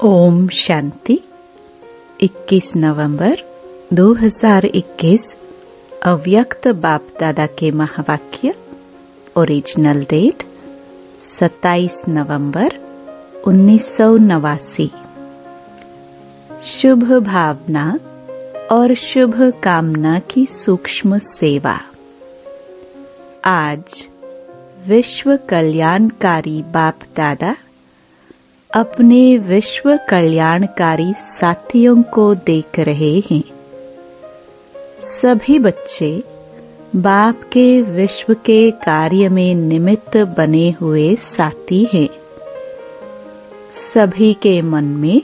ओम शांति। 21 नवंबर 2021 अव्यक्त बाप दादा के महावाक्य। ओरिजिनल डेट 27 नवंबर 1989। शुभ भावना और शुभ कामना की सूक्ष्म सेवा। आज विश्व कल्याणकारी बाप दादा अपने विश्व कल्याणकारी साथियों को देख रहे हैं। सभी बच्चे बाप के विश्व के कार्य में निमित्त बने हुए साथी हैं। सभी के मन में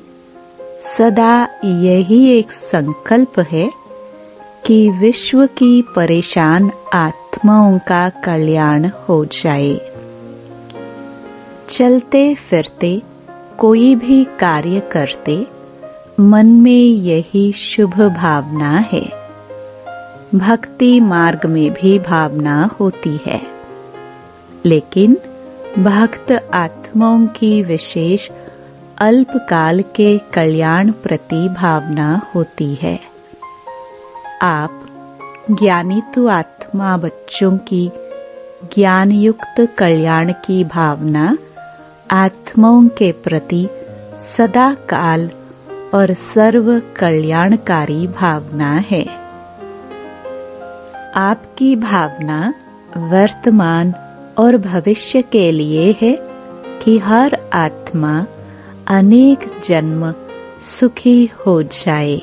सदा यही एक संकल्प है कि विश्व की परेशान आत्माओं का कल्याण हो जाए। चलते फिरते कोई भी कार्य करते मन में यही शुभ भावना है। भक्ति मार्ग में भी भावना होती है, लेकिन भक्त आत्माओं की विशेष अल्पकाल के कल्याण प्रति भावना होती है। आप ज्ञानित आत्मा बच्चों की ज्ञान युक्त कल्याण की भावना आत्माओं के प्रति सदा काल और सर्व कल्याणकारी भावना है। आपकी भावना वर्तमान और भविष्य के लिए है कि हर आत्मा अनेक जन्म सुखी हो जाए,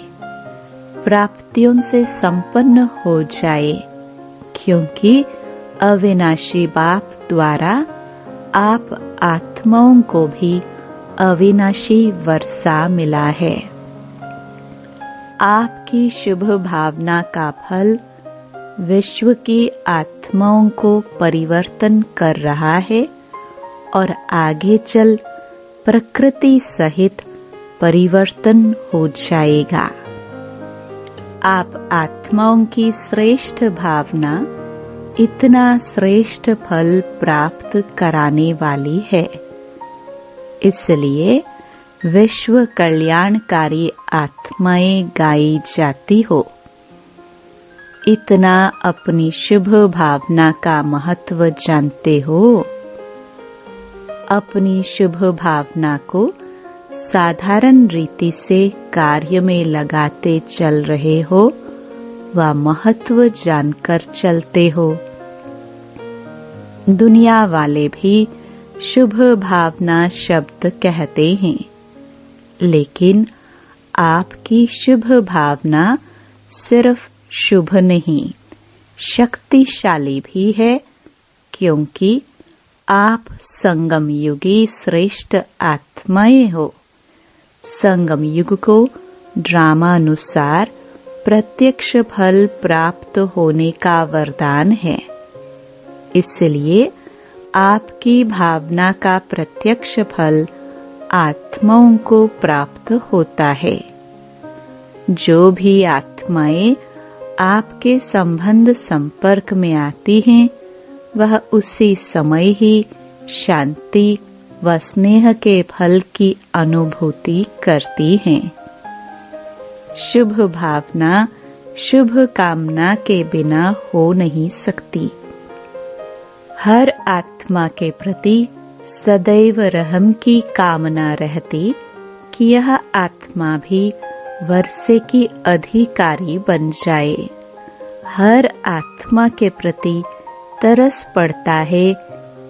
प्राप्तियों से संपन्न हो जाए, क्योंकि अविनाशी बाप द्वारा आप आत्माओं को भी अविनाशी वर्षा मिला है। आपकी शुभ भावना का फल विश्व की आत्माओं को परिवर्तन कर रहा है और आगे चल प्रकृति सहित परिवर्तन हो जाएगा। आप आत्माओं की श्रेष्ठ भावना इतना श्रेष्ठ फल प्राप्त कराने वाली है। इसलिए विश्व कल्याणकारी आत्माएं गाई जाती हो। इतना अपनी शुभ भावना का महत्व जानते हो। अपनी शुभ भावना को साधारण रीति से कार्य में लगाते चल रहे हो व महत्व जानकर चलते हो। दुनिया वाले भी शुभ भावना शब्द कहते हैं, लेकिन आपकी शुभ भावना सिर्फ शुभ नहीं, शक्तिशाली भी है, क्योंकि आप संगम युगी श्रेष्ठ आत्माएं हो। संगम युग को ड्रामानुसार प्रत्यक्ष फल प्राप्त होने का वरदान है। इसलिए आपकी भावना का प्रत्यक्ष फल आत्माओं को प्राप्त होता है। जो भी आत्माएं आपके संबंध संपर्क में आती हैं, वह उसी समय ही शांति व स्नेह के फल की अनुभूति करती हैं। शुभ भावना शुभ कामना के बिना हो नहीं सकती। हर आत्मा के प्रति सदैव रहम की कामना रहती कि यह आत्मा भी वर्षे की अधिकारी बन जाए। हर आत्मा के प्रति तरस पड़ता है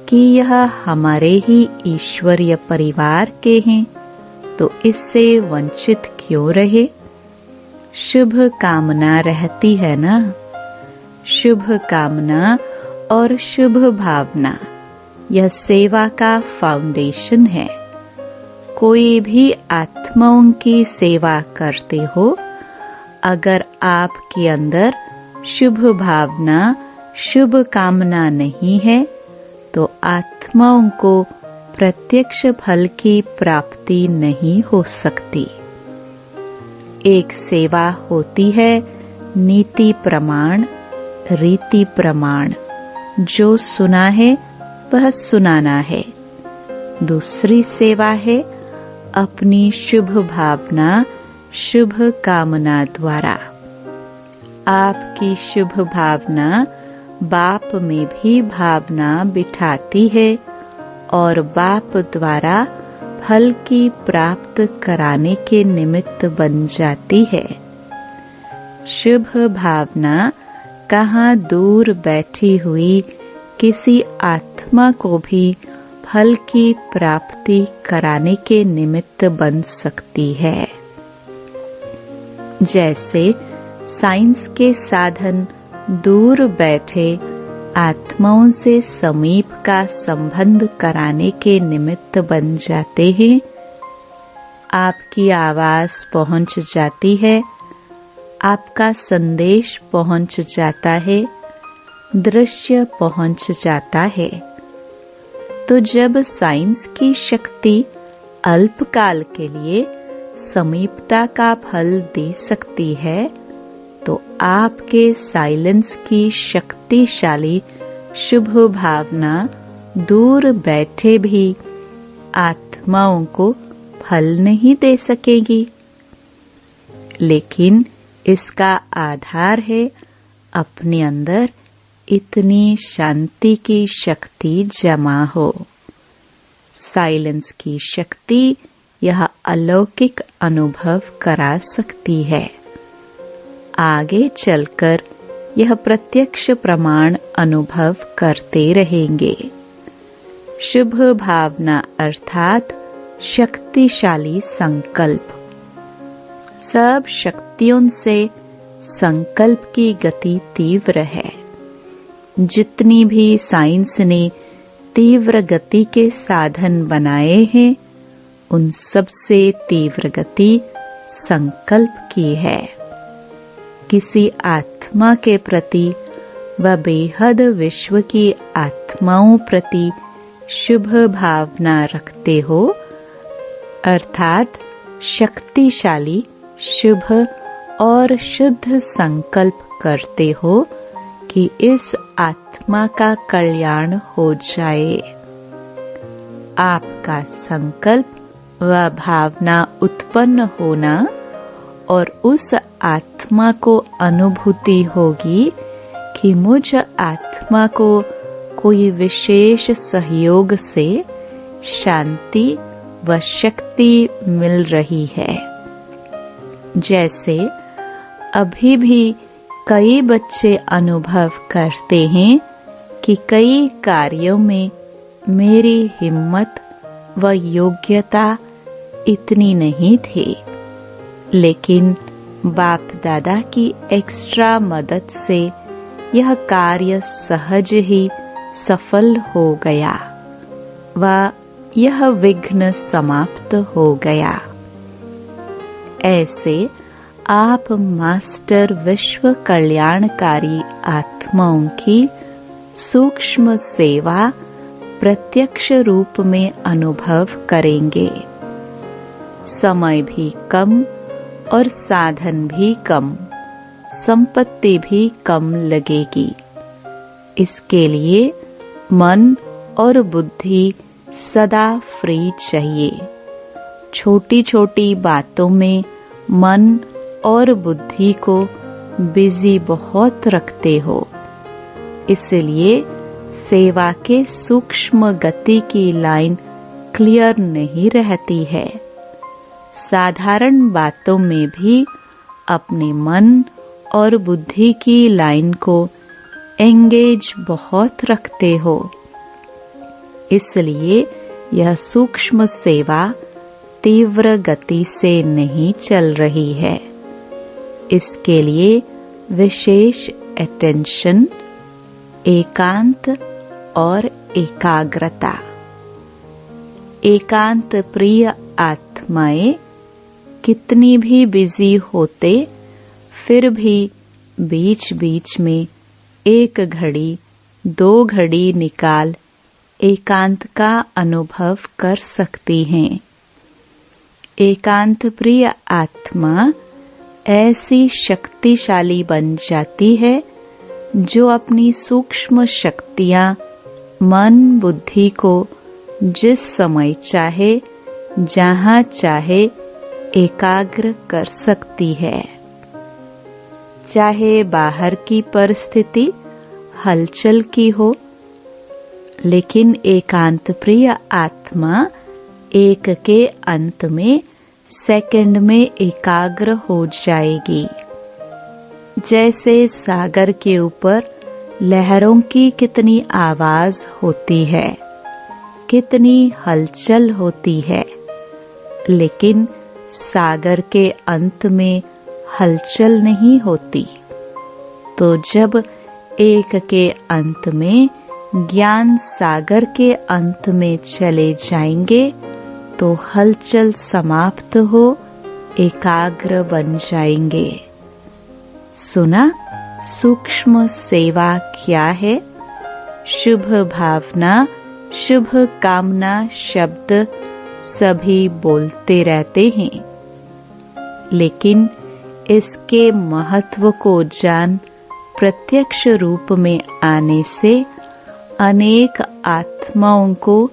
कि यह हमारे ही ईश्वरीय परिवार के हैं, तो इससे वंचित क्यों रहे। शुभ कामना रहती है ना। शुभ कामना और शुभ भावना यह सेवा का फाउंडेशन है। कोई भी आत्माओं की सेवा करते हो, अगर आपके अंदर शुभ भावना शुभ कामना नहीं है, तो आत्माओं को प्रत्यक्ष फल की प्राप्ति नहीं हो सकती। एक सेवा होती है नीति प्रमाण, रीति प्रमाण। जो सुना है वह सुनाना है। दूसरी सेवा है अपनी शुभ भावना, शुभ कामना द्वारा। आपकी शुभ भावना बाप में भी भावना बिठाती है और बाप द्वारा फल की प्राप्त कराने के निमित्त बन जाती है। शुभ भावना कहाँ दूर बैठी हुई किसी आत्मा को भी फल की प्राप्ति कराने के निमित्त बन सकती है। जैसे साइंस के साधन दूर बैठे आत्माओं से समीप का संबंध कराने के निमित्त बन जाते हैं। आपकी आवाज पहुंच जाती है, आपका संदेश पहुंच जाता है, दृश्य पहुंच जाता है। तो जब साइंस की शक्ति अल्पकाल के लिए समीपता का फल दे सकती है, तो आपके साइलेंस की शक्तिशाली शुभ भावना दूर बैठे भी आत्माओं को फल नहीं दे सकेगी। लेकिन इसका आधार है अपने अंदर इतनी शांति की शक्ति जमा हो। साइलेंस की शक्ति यह अलौकिक अनुभव करा सकती है। आगे चलकर यह प्रत्यक्ष प्रमाण अनुभव करते रहेंगे। शुभ भावना अर्थात शक्तिशाली संकल्प। सब शक्तियों से संकल्प की गति तीव्र है। जितनी भी साइंस ने तीव्र गति के साधन बनाए हैं, उन सब से तीव्र गति संकल्प की है। किसी आत्मा के प्रति व बेहद विश्व की आत्माओं प्रति शुभ भावना रखते हो, अर्थात शक्तिशाली शुभ और शुद्ध संकल्प करते हो कि इस आत्मा का कल्याण हो जाए। आपका संकल्प व भावना उत्पन्न होना और उस आत्मा को अनुभूति होगी कि मुझ आत्मा को कोई विशेष सहयोग से शांति व शक्ति मिल रही है। जैसे अभी भी कई बच्चे अनुभव करते हैं कि कई कार्यों में मेरी हिम्मत व योग्यता इतनी नहीं थी, लेकिन बाप दादा की एक्स्ट्रा मदद से यह कार्य सहज ही सफल हो गया व यह विघ्न समाप्त हो गया। ऐसे आप मास्टर विश्व कल्याणकारी आत्माओं की सूक्ष्म सेवा प्रत्यक्ष रूप में अनुभव करेंगे। समय भी कम और साधन भी कम, संपत्ति भी कम लगेगी। इसके लिए मन और बुद्धि सदा फ्री चाहिए। छोटी छोटी बातों में मन और बुद्धि को बिजी बहुत रखते हो, इसलिए सेवा के सूक्ष्म गति की लाइन क्लियर नहीं रहती है। साधारण बातों में भी अपने मन और बुद्धि की लाइन को एंगेज बहुत रखते हो, इसलिए यह सूक्ष्म सेवा तीव्र गति से नहीं चल रही है। इसके लिए विशेष अटेंशन, एकांत और एकाग्रता। एकांत प्रिय आत्माएं कितनी भी बिजी होते, फिर भी बीच बीच में 1 घड़ी 2 घड़ी निकाल एकांत का अनुभव कर सकती हैं। एकांत प्रिय आत्मा ऐसी शक्तिशाली बन जाती है जो अपनी सूक्ष्म शक्तियां मन बुद्धि को जिस समय चाहे जहाँ चाहे एकाग्र कर सकती है। चाहे बाहर की परिस्थिति हलचल की हो, लेकिन एकांत प्रिय आत्मा एक के अंत में सेकंड में एकाग्र हो जाएगी। जैसे सागर के ऊपर लहरों की कितनी आवाज होती है, कितनी हलचल होती है, लेकिन सागर के अंत में हलचल नहीं होती। तो जब एक के अंत में ज्ञान सागर के अंत में चले जाएंगे तो हलचल समाप्त हो एकाग्र बन जाएंगे। सुना सूक्ष्म सेवा क्या है? शुभ भावना, शुभ कामना शब्द सभी बोलते रहते हैं, लेकिन इसके महत्व को जान प्रत्यक्ष रूप में आने से अनेक आत्माओं को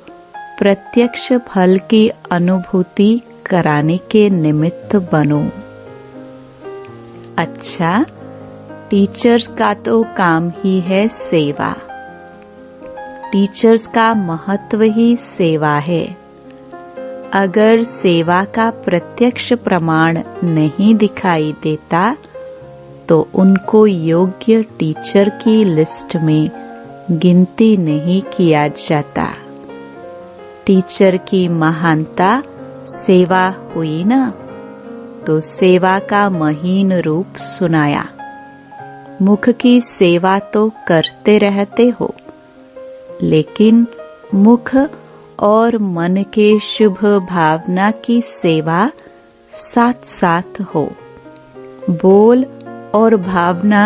प्रत्यक्ष फल की अनुभूति कराने के निमित्त बनो। अच्छा, टीचर्स का तो काम ही है सेवा। टीचर्स का महत्व ही सेवा है। अगर सेवा का प्रत्यक्ष प्रमाण नहीं दिखाई देता तो उनको योग्य टीचर की लिस्ट में गिनती नहीं किया जाता। टीचर की महानता सेवा हुई ना, तो सेवा का महीन रूप सुनाया। मुख की सेवा तो करते रहते हो, लेकिन मुख और मन के शुभ भावना की सेवा साथ साथ हो। बोल और भावना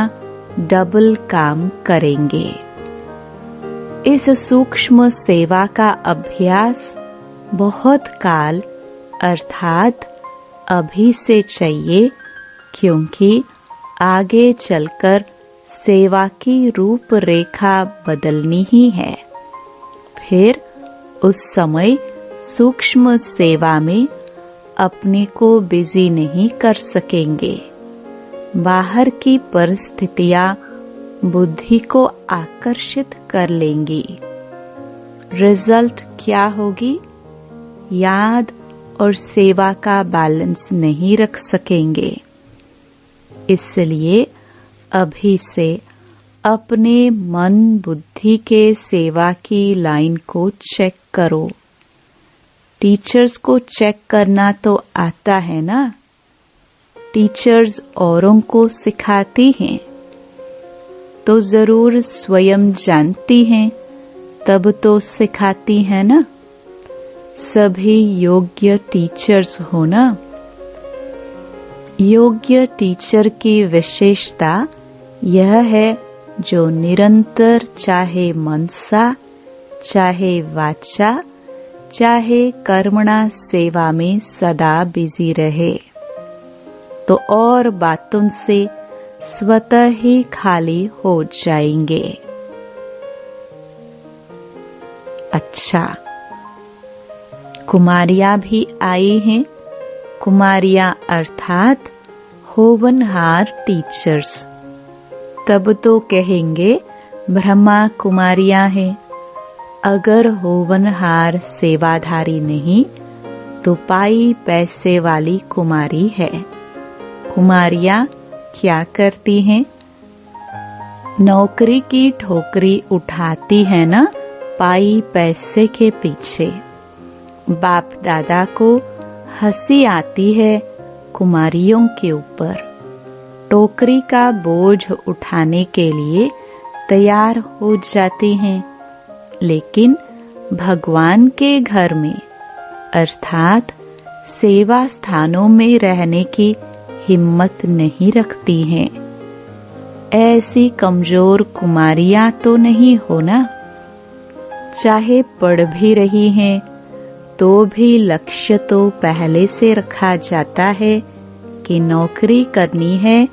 डबल काम करेंगे। इस सूक्ष्म सेवा का अभ्यास बहुत काल अर्थात अभी से चाहिए, क्योंकि आगे चलकर सेवा की रूपरेखा बदलनी ही है। फिर उस समय सूक्ष्म सेवा में अपने को बिजी नहीं कर सकेंगे। बाहर की परिस्थितियां बुद्धि को आकर्षित कर लेंगी। रिजल्ट क्या होगी? याद और सेवा का बैलेंस नहीं रख सकेंगे। इसलिए अभी से अपने मन बुद्धि के सेवा की लाइन को चेक करो। टीचर्स को चेक करना तो आता है ना? टीचर्स औरों को सिखाती हैं, तो जरूर स्वयं जानती हैं, तब तो सिखाती हैं ना। सभी योग्य टीचर्स हो ना। योग्य टीचर की विशेषता यह है जो निरंतर चाहे मनसा, चाहे वाचा, चाहे कर्मणा सेवा में सदा बिजी रहे, तो और बातों से स्वतः ही खाली हो जाएंगे। अच्छा, कुमारियां भी आई हैं। कुमारियां अर्थात होवनहार टीचर्स। तब तो कहेंगे ब्रह्मा कुमारियां हैं। अगर होवनहार सेवाधारी नहीं तो पाई पैसे वाली कुमारी है। कुमारियां क्या करती हैं? नौकरी की ठोकरी उठाती है ना, पाई पैसे के पीछे। बाप दादा को हंसी आती है कुमारियों के ऊपर। टोकरी का बोझ उठाने के लिए तैयार हो जाती हैं, लेकिन भगवान के घर में अर्थात सेवा स्थानों में रहने की हिम्मत नहीं रखती हैं। ऐसी कमजोर कुमारियां तो नहीं हो ना। चाहे पढ़ भी रही हैं तो भी लक्ष्य तो पहले से रखा जाता है कि नौकरी करनी है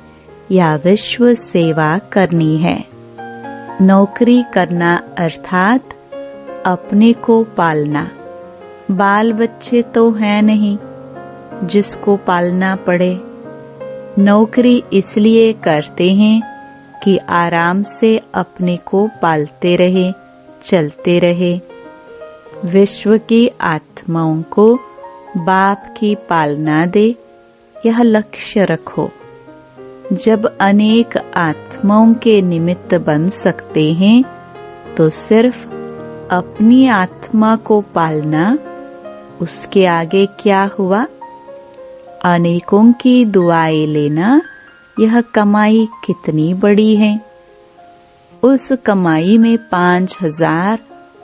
या विश्व सेवा करनी है। नौकरी करना अर्थात अपने को पालना, बाल बच्चे तो हैं नहीं जिसको पालना पड़े। नौकरी इसलिए करते हैं कि आराम से अपने को पालते रहे, चलते रहे। विश्व की आत्माओं को बाप की पालना दे, यह लक्ष्य रखो। जब अनेक आत्माओं के निमित्त बन सकते हैं तो सिर्फ अपनी आत्मा को पालना, उसके आगे क्या हुआ? अनेकों की दुआएं लेना, यह कमाई कितनी बड़ी है। उस कमाई में 5,000,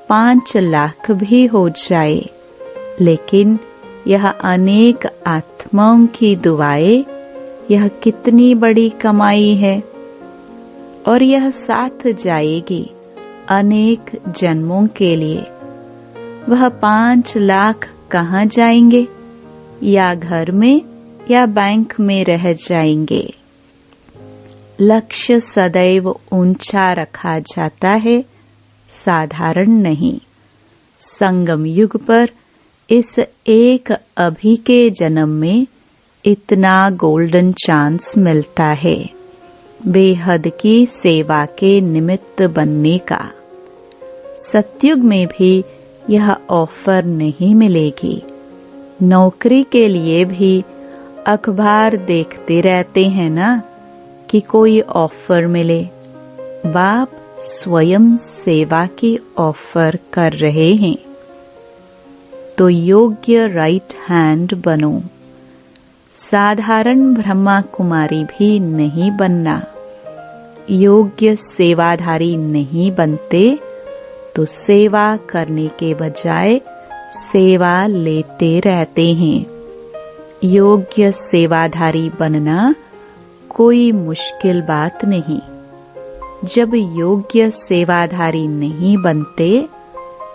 5 लाख भी हो जाए, लेकिन यह अनेक आत्माओं की दुआएं, यह कितनी बड़ी कमाई है। और यह साथ जाएगी अनेक जन्मों के लिए। वह 5 लाख कहाँ जाएंगे? या घर में या बैंक में रह जाएंगे। लक्ष्य सदैव ऊंचा रखा जाता है, साधारण नहीं। संगम युग पर इस एक अभी के जन्म में इतना गोल्डन चांस मिलता है बेहद की सेवा के निमित्त बनने का। सतयुग में भी यह ऑफर नहीं मिलेगी। नौकरी के लिए भी अखबार देखते रहते हैं ना कि कोई ऑफर मिले। बाप स्वयं सेवा की ऑफर कर रहे हैं। तो योग्य राइट हैंड बनो। साधारण ब्रह्मा कुमारी भी नहीं बनना। योग्य सेवाधारी नहीं बनते तो सेवा करने के बजाय सेवा लेते रहते हैं। योग्य सेवाधारी बनना कोई मुश्किल बात नहीं। जब योग्य सेवाधारी नहीं बनते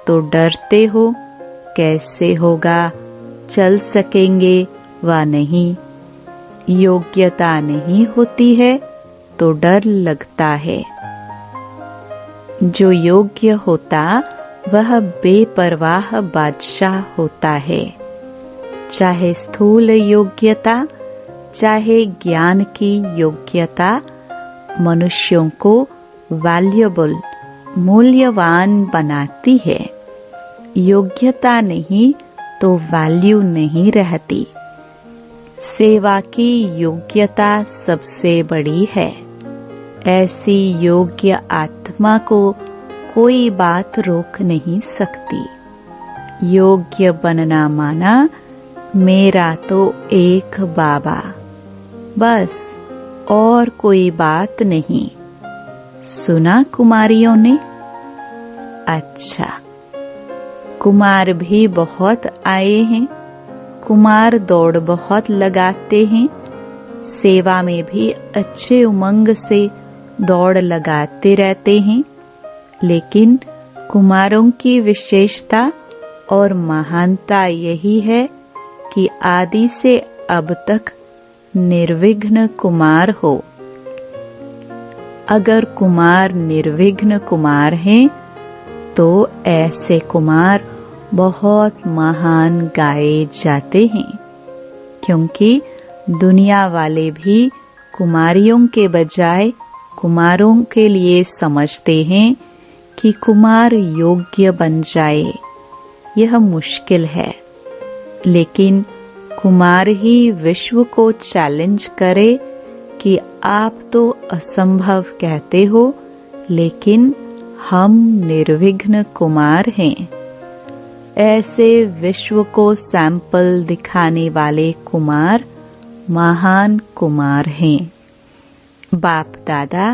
तो डरते हो, कैसे होगा, चल सकेंगे व नहीं। योग्यता नहीं होती है तो डर लगता है। जो योग्य होता वह बेपरवाह बादशाह होता है। चाहे स्थूल योग्यता, चाहे ज्ञान की योग्यता मनुष्यों को वैल्यूएबल, मूल्यवान बनाती है। योग्यता नहीं तो वैल्यू नहीं रहती। सेवा की योग्यता सबसे बड़ी है। ऐसी योग्य आत्मा को कोई बात रोक नहीं सकती। योग्य बनना माना मेरा तो एक बाबा, बस और कोई बात नहीं। सुना कुमारियों ने? अच्छा, कुमार भी बहुत आए हैं। कुमार दौड़ बहुत लगाते हैं। सेवा में भी अच्छे उमंग से दौड़ लगाते रहते हैं। लेकिन कुमारों की विशेषता और महानता यही है कि आदि से अब तक निर्विघ्न कुमार हो। अगर कुमार निर्विघ्न कुमार हैं तो ऐसे कुमार बहुत महान गाए जाते हैं, क्योंकि दुनिया वाले भी कुमारियों के बजाय कुमारों के लिए समझते हैं कि कुमार योग्य बन जाए। यह मुश्किल है, लेकिन कुमार ही विश्व को चैलेंज करे कि आप तो असंभव कहते हो, लेकिन हम निर्विघ्न कुमार हैं। ऐसे विश्व को सैंपल दिखाने वाले कुमार महान कुमार हैं। बाप दादा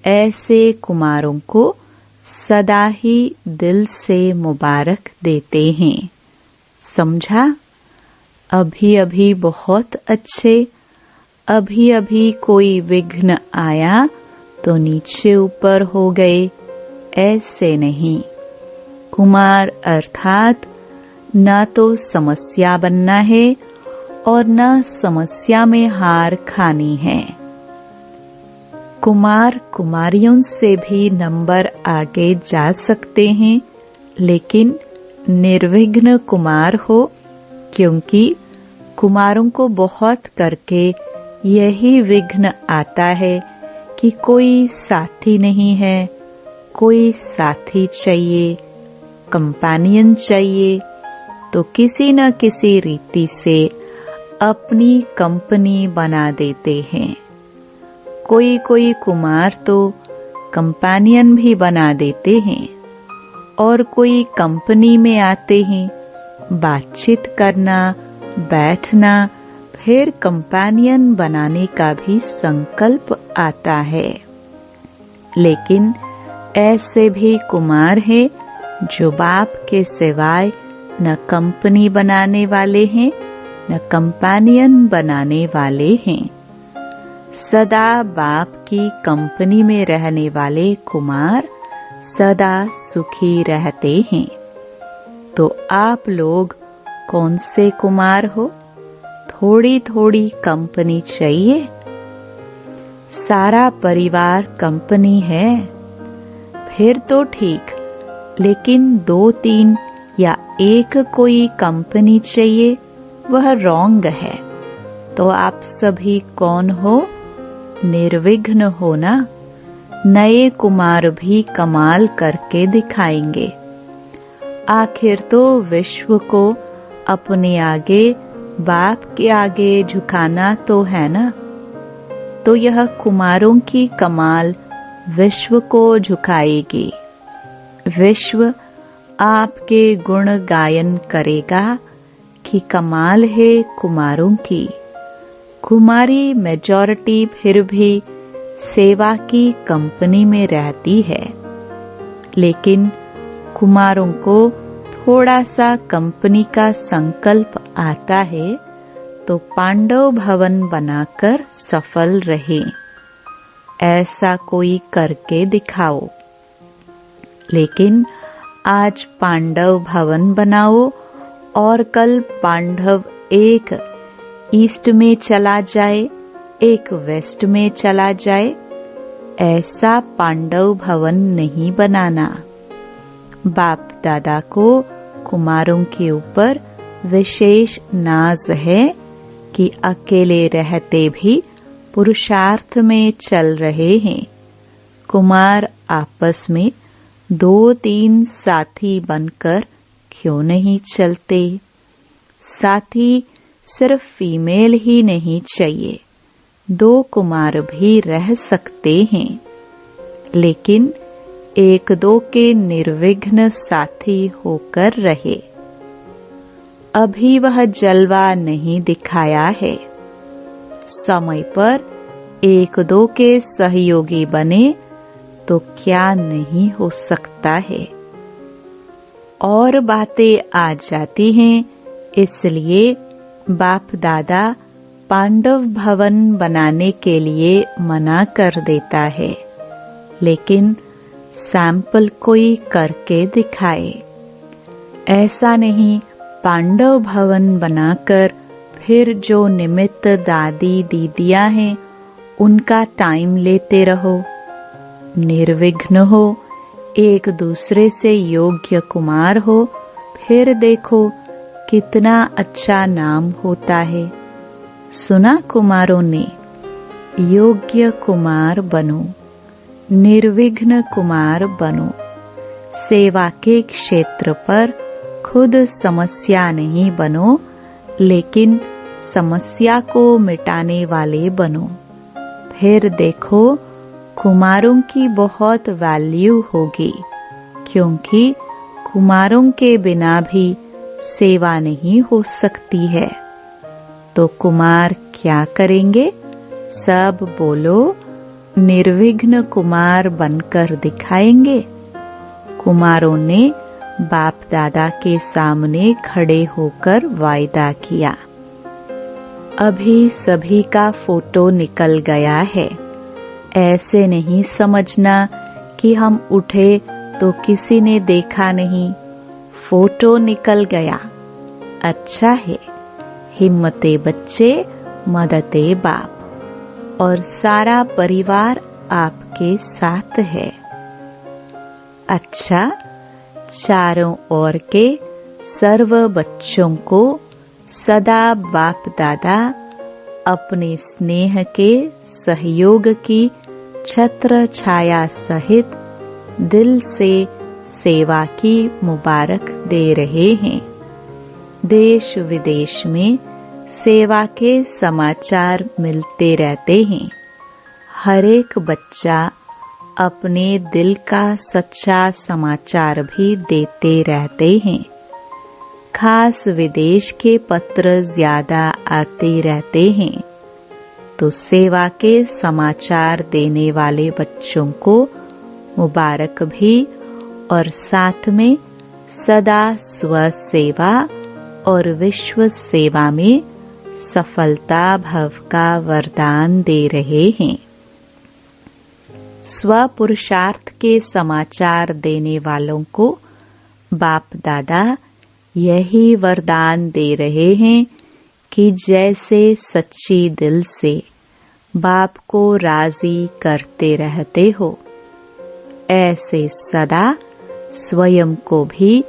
ऐसे कुमारों को सदा ही दिल से मुबारक देते हैं। समझा? अभी अभी बहुत अच्छे, अभी अभी कोई विघ्न आया तो नीचे ऊपर हो गए, ऐसे नहीं। कुमार अर्थात न तो समस्या बनना है और न समस्या में हार खानी है। कुमार कुमारियों से भी नंबर आगे जा सकते हैं, लेकिन निर्विघ्न कुमार हो, क्योंकि कुमारों को बहुत करके यही विघ्न आता है कि कोई साथी नहीं है, कोई साथी चाहिए, कंपेनियन चाहिए, तो किसी न किसी रीति से अपनी कंपनी बना देते हैं। कोई कोई कुमार तो कंपेनियन भी बना देते हैं और कोई कंपनी में आते हैं, बातचीत करना, बैठना, फिर कंपेनियन बनाने का भी संकल्प आता है। लेकिन ऐसे भी कुमार हैं जो बाप के सिवाय न कंपनी बनाने वाले हैं न कंपेनियन बनाने वाले हैं। सदा बाप की कंपनी में रहने वाले कुमार सदा सुखी रहते हैं। तो आप लोग कौन से कुमार हो? थोड़ी थोड़ी कंपनी चाहिए? सारा परिवार कंपनी है, फिर तो ठीक, लेकिन 2-3 या एक कोई कंपनी चाहिए, वह रॉन्ग है। तो आप सभी कौन हो? निर्विघ्न हो ना? नए कुमार भी कमाल करके दिखाएंगे। आखिर तो विश्व को अपने आगे, बाप के आगे झुकाना तो है ना। तो यह कुमारों की कमाल विश्व को झुकाएगी। विश्व आपके गुण गायन करेगा कि कमाल है कुमारों की। कुमारी मेजॉरिटी फिर भी सेवा की कंपनी में रहती है, लेकिन कुमारों को थोड़ा सा कंपनी का संकल्प आता है तो पांडव भवन बनाकर सफल रहे। ऐसा कोई करके दिखाओ। लेकिन आज पांडव भवन बनाओ और कल पांडव एक ईस्ट में चला जाए, एक वेस्ट में चला जाए, ऐसा पांडव भवन नहीं बनाना। बाप दादा को कुमारों के ऊपर विशेष नाज है कि अकेले रहते भी पुरुषार्थ में चल रहे हैं। कुमार आपस में 2-3 साथी बनकर क्यों नहीं चलते? साथी सिर्फ फीमेल ही नहीं चाहिए, 2 कुमार भी रह सकते हैं, लेकिन 1-2 के निर्विघ्न साथी होकर रहे। अभी वह जलवा नहीं दिखाया है। समय पर 1-2 के सहयोगी बने तो क्या नहीं हो सकता है। और बातें आ जाती हैं, इसलिए बाप दादा पांडव भवन बनाने के लिए मना कर देता है, लेकिन सैंपल कोई करके दिखाए। ऐसा नहीं पांडव भवन बनाकर फिर जो निमित्त दादी दीदियां हैं उनका टाइम लेते रहो। निर्विघ्न हो, एक दूसरे से योग्य कुमार हो, फिर देखो कितना अच्छा नाम होता है। सुना कुमारों ने? योग्य कुमार बनो, निर्विघ्न कुमार बनो। सेवा के क्षेत्र पर खुद समस्या नहीं बनो, लेकिन समस्या को मिटाने वाले बनो। फिर देखो कुमारों की बहुत वैल्यू होगी, क्योंकि कुमारों के बिना भी सेवा नहीं हो सकती है। तो कुमार क्या करेंगे? सब बोलो, निर्विघ्न कुमार बनकर दिखाएंगे। कुमारों ने बाप दादा के सामने खड़े होकर वायदा किया। अभी सभी का फोटो निकल गया है। ऐसे नहीं समझना कि हम उठे तो किसी ने देखा नहीं, फोटो निकल गया। अच्छा है, हिम्मते बच्चे, मददे बाप, और सारा परिवार आपके साथ है। अच्छा, चारों ओर के सर्व बच्चों को सदा बाप दादा अपने स्नेह के सहयोग की छत्र छाया सहित दिल से सेवा की मुबारक दे रहे हैं। देश विदेश में सेवा के समाचार मिलते रहते हैं। हर एक बच्चा अपने दिल का सच्चा समाचार भी देते रहते हैं। खास विदेश के पत्र ज्यादा आते रहते हैं, तो सेवा के समाचार देने वाले बच्चों को मुबारक भी और साथ में सदा स्व सेवा और विश्व सेवा में सफलता भव का वरदान दे रहे हैं। स्व पुरुषार्थ के समाचार देने वालों को बाप दादा यही वरदान दे रहे हैं कि जैसे सच्ची दिल से बाप को राजी करते रहते हो, ऐसे सदा स्वयं को भी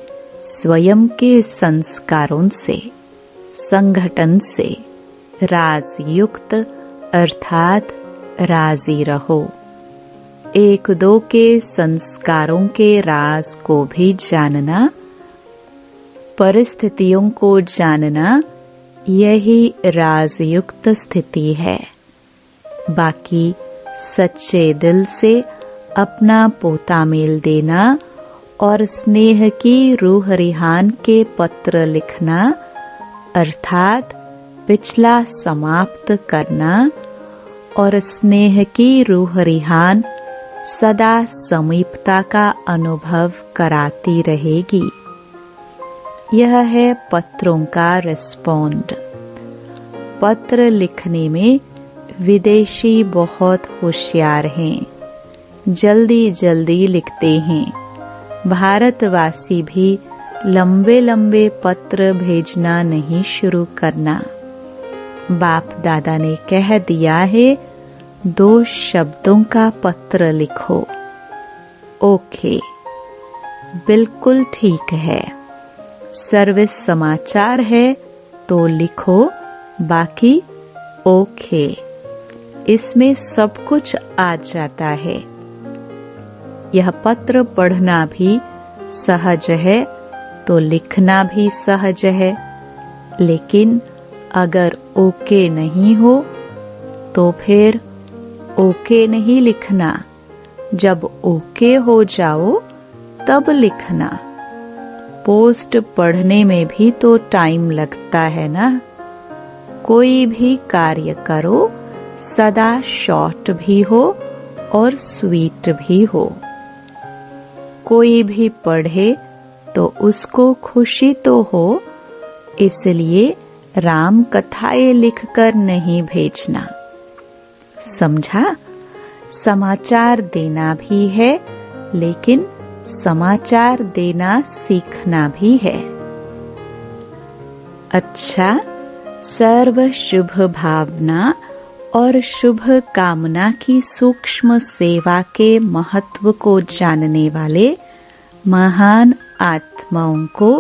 स्वयं के संस्कारों से, संगठन से राजयुक्त अर्थात राजी रहो। एक दो के संस्कारों के राज को भी जानना, परिस्थितियों को जानना, यही राजयुक्त स्थिति है। बाकी सच्चे दिल से अपना पोता मेल देना और स्नेह की रूह रिहान के पत्र लिखना अर्थात पिछला समाप्त करना और स्नेह की रूह रिहान सदा समीपता का अनुभव कराती रहेगी। यह है पत्रों का रिस्पॉन्ड। पत्र लिखने में विदेशी बहुत होशियार हैं, जल्दी जल्दी लिखते हैं। भारतवासी भी लंबे लंबे पत्र भेजना नहीं शुरू करना। बाप दादा ने कह दिया है 2 शब्दों का पत्र लिखो। ओके, बिल्कुल ठीक है। सर्विस समाचार है तो लिखो, बाकी ओके। इसमें सब कुछ आ जाता है। यह पत्र पढ़ना भी सहज है तो लिखना भी सहज है। लेकिन अगर ओके नहीं हो तो फिर ओके नहीं लिखना। जब ओके हो जाओ तब लिखना। पोस्ट पढ़ने में भी तो टाइम लगता है ना। कोई भी कार्य करो सदा शॉर्ट भी हो और स्वीट भी हो। कोई भी पढ़े तो उसको खुशी तो हो, इसलिए राम कथाएं लिखकर नहीं भेजना। समझा? समाचार देना भी है, लेकिन समाचार देना सीखना भी है। अच्छा, सर्व शुभ भावना और शुभ कामना की सूक्ष्म सेवा के महत्व को जानने वाले महान आत्माओं को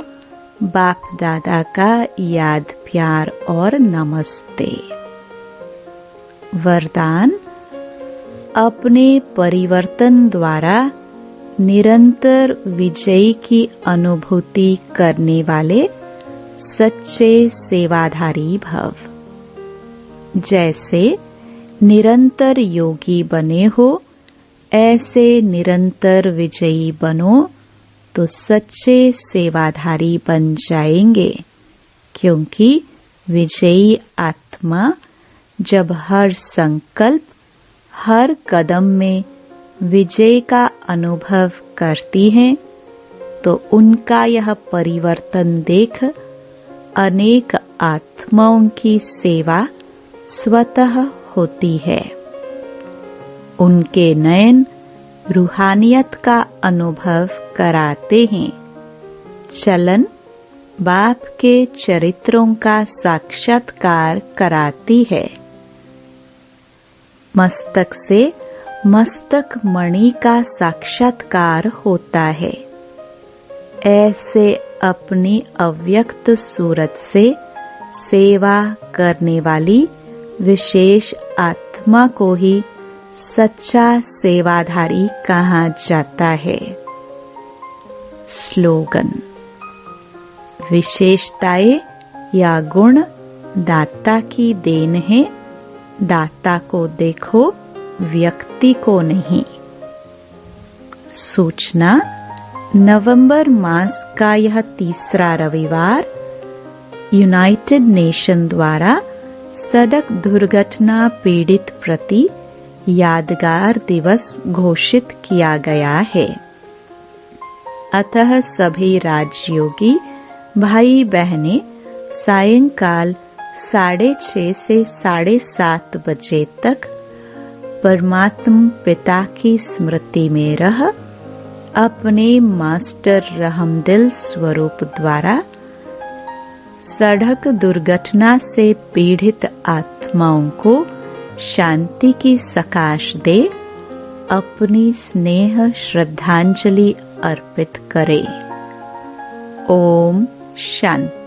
बाप दादा का याद प्यार और नमस्ते। वरदान: अपने परिवर्तन द्वारा निरंतर विजय की अनुभूति करने वाले सच्चे सेवाधारी भव। जैसे निरंतर योगी बने हो, ऐसे निरंतर विजयी बनो तो सच्चे सेवाधारी बन जाएंगे। क्योंकि विजयी आत्मा जब हर संकल्प, हर कदम में विजय का अनुभव करती हैं, तो उनका यह परिवर्तन देख अनेक आत्माओं की सेवा स्वतः होती है। उनके नयन रूहानियत का अनुभव कराते हैं। चलन बाप के चरित्रों का साक्षात्कार कराती है। मस्तक से मस्तक मणि का साक्षात्कार होता है। ऐसे अपनी अव्यक्त सूरत से सेवा करने वाली विशेष आत्मा को ही सच्चा सेवाधारी कहा जाता है। स्लोगन। विशेषताएं या गुण दाता की देन है, दाता को देखो, व्यक्ति को नहीं। सूचना। नवंबर मास का यह तीसरा रविवार यूनाइटेड नेशन द्वारा सड़क दुर्घटना पीड़ित प्रति यादगार दिवस घोषित किया गया है। अतः सभी राजयोगी भाई बहनें सायंकाल 6:30 से 7:30 बजे तक परमात्मा पिता की स्मृति में रह अपने मास्टर रहमदिल स्वरूप द्वारा सड़क दुर्घटना से पीड़ित आत्माओं को शांति की सकाश दे अपनी स्नेह श्रद्धांजलि अर्पित करें। ओम शांति।